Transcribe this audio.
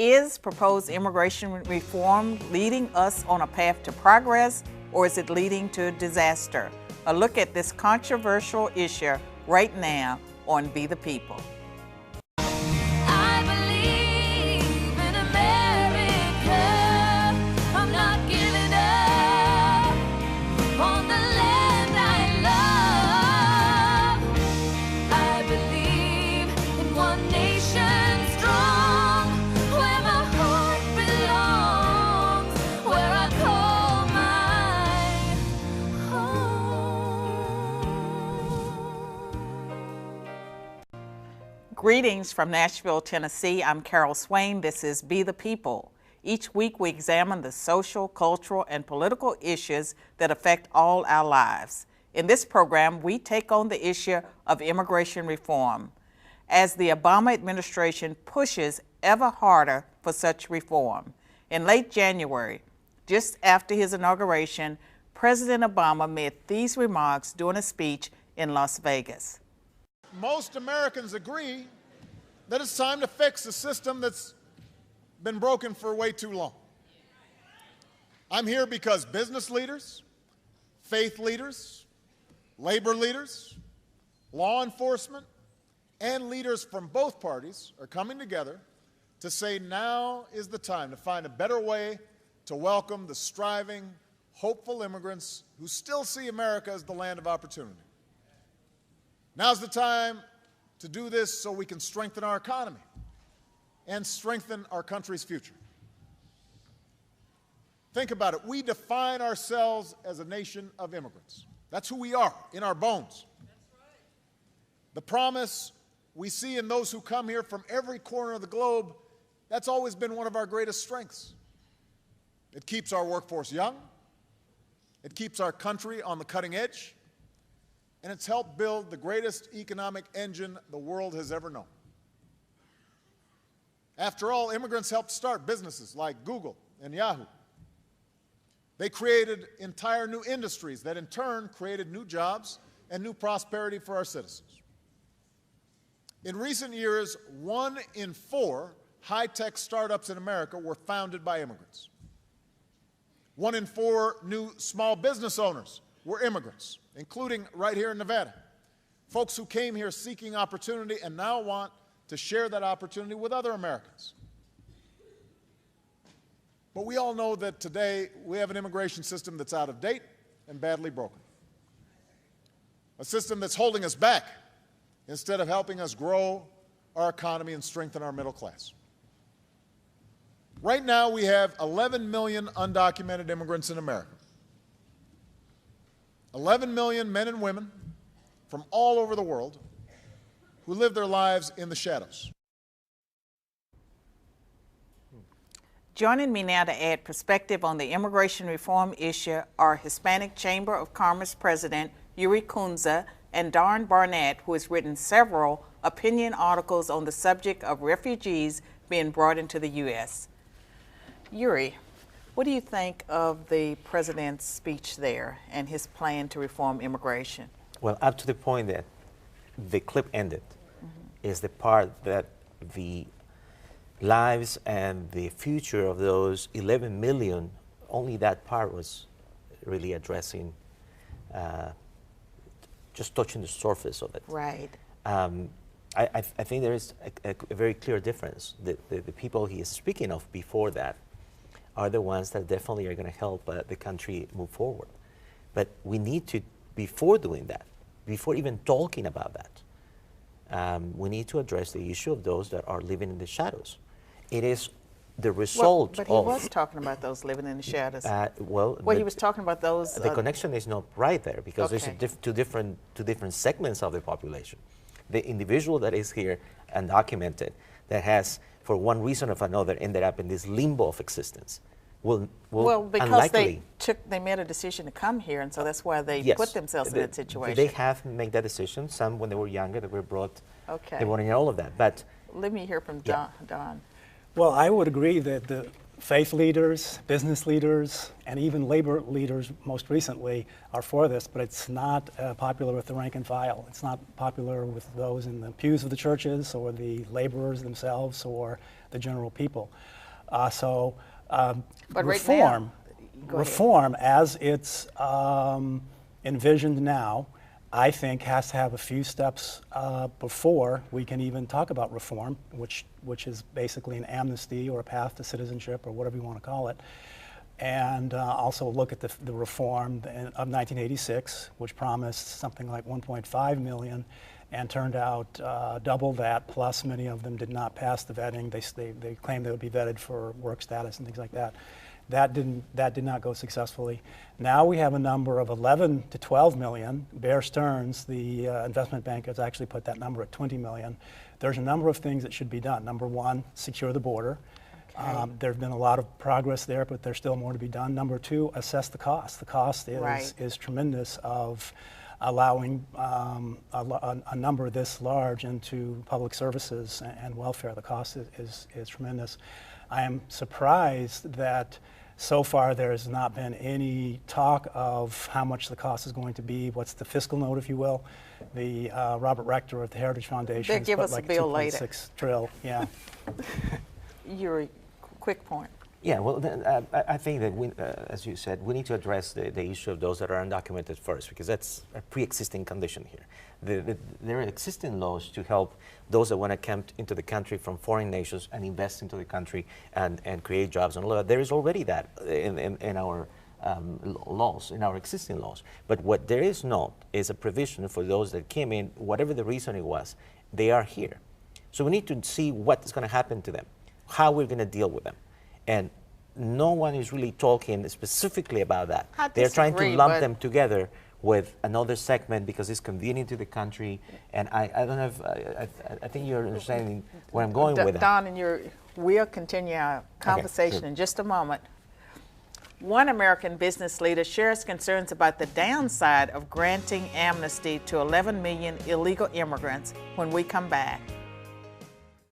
Is proposed immigration reform leading us on a path to progress, or is it leading to disaster? A look at this controversial issue right now on Be the People. I believe in America. I'm not giving up on the land I love. I believe in one nation strong, where my heart belongs, where I call my home. Greetings from Nashville, Tennessee. I'm Swain. This is Be the People. Each week we examine the social, cultural, and political issues that affect all our lives. In this program, we take on the issue of immigration reform as the Obama administration pushes ever harder for such reform. In late January, just after his inauguration, President Obama made these remarks during a speech in Las Vegas. Most Americans agree that it's time to fix a system that's been broken for way too long. I'm here because business leaders, faith leaders, labor leaders, law enforcement, and leaders from both parties are coming together to say now is the time to find a better way to welcome the striving, hopeful immigrants who still see America as the land of opportunity. Now's the time to do this so we can strengthen our economy and strengthen our country's future. Think about it. We define ourselves as a nation of immigrants. That's who we are, in our bones. The promise we see in those who come here from every corner of the globe, that's always been one of our greatest strengths. It keeps our workforce young, it keeps our country on the cutting edge, and it's helped build the greatest economic engine the world has ever known. After all, immigrants helped start businesses like Google and Yahoo. They created entire new industries that in turn created new jobs and new prosperity for our citizens. In recent years, 1 in 4 high-tech startups in America were founded by immigrants. 1 in 4 new small business owners were immigrants, including right here in Nevada. Folks who came here seeking opportunity and now want to share that opportunity with other Americans. But we all know that today we have an immigration system that's out of date and badly broken. A system that's holding us back instead of helping us grow our economy and strengthen our middle class. Right now we have 11 million undocumented immigrants in America. 11 million men and women from all over the world who live their lives in the shadows. Joining me now to add perspective on the immigration reform issue are Hispanic Chamber of Commerce President Yuri Cunza and Barnett, who has written several opinion articles on the subject of refugees being brought into the U.S. Yuri, what do you think of the president's speech there and his plan to reform immigration? Well, up to the point that the clip ended is the part that the lives and the future of those 11 million, only that part was really addressing, just touching the surface of it. Right. I think there is a very clear difference. The people he is speaking of before that are the ones that definitely are going to help the country move forward. But we need to, before doing that, before even talking about that, we need to address the issue of those that are living in the shadows. It is the result but he was talking about those living in the shadows. He was talking about those. The connection is not right there because okay. There's two different segments of the population. The individual that is here undocumented, that has, for one reason or another, ended up in this limbo of existence, will because unlikely, they made a decision to come here, and so that's why they put themselves in that situation. They have made that decision. Some, when they were younger, they were brought. Okay. They wanted all of that, but let me hear from Don. Well, I would agree that faith leaders, business leaders, and even labor leaders most recently are for this, but it's not popular with the rank and file. It's not popular with those in the pews of the churches or the laborers themselves or the general people. So But reform, right now, reform as it's envisioned now, I think has to have a few steps before we can even talk about reform, which is basically an amnesty or a path to citizenship or whatever you want to call it. And also look at the reform of 1986, which promised something like 1.5 million and turned out double that, plus many of them did not pass the vetting. They claimed they would be vetted for work status and things like that. That did not go successfully. Now we have a number of 11 to 12 million. Bear Stearns, the investment bank, has actually put that number at 20 million. There's a number of things that should be done. Number one, secure the border. Okay. There's been a lot of progress there, but there's still more to be done. Number two, assess the cost. The cost is tremendous of allowing a number this large into public services and welfare. The cost is tremendous. I am surprised that so far there has not been any talk of how much the cost is going to be. What's the fiscal note, if you will? The Robert Rector of the Heritage Foundation They'll give us like a bill later. 2.6 trill. Yeah. Yuri, quick point. Yeah, well, I think that, as you said, we need to address the issue of those that are undocumented first, because that's a pre-existing condition here. There are existing laws to help those that want to come into the country from foreign nations and invest into the country and create jobs and all that. There is already that in our laws, in our existing laws. But what there is not is a provision for those that came in, whatever the reason it was, they are here. So we need to see what is going to happen to them, how we're going to deal with them. And no one is really talking specifically about that. They're trying to lump them together with another segment because it's convenient to the country. And I don't have, I think you're understanding where I'm going with that. Don and Yuri, we'll continue our conversation in just a moment. One American business leader shares concerns about the downside of granting amnesty to 11 million illegal immigrants when we come back.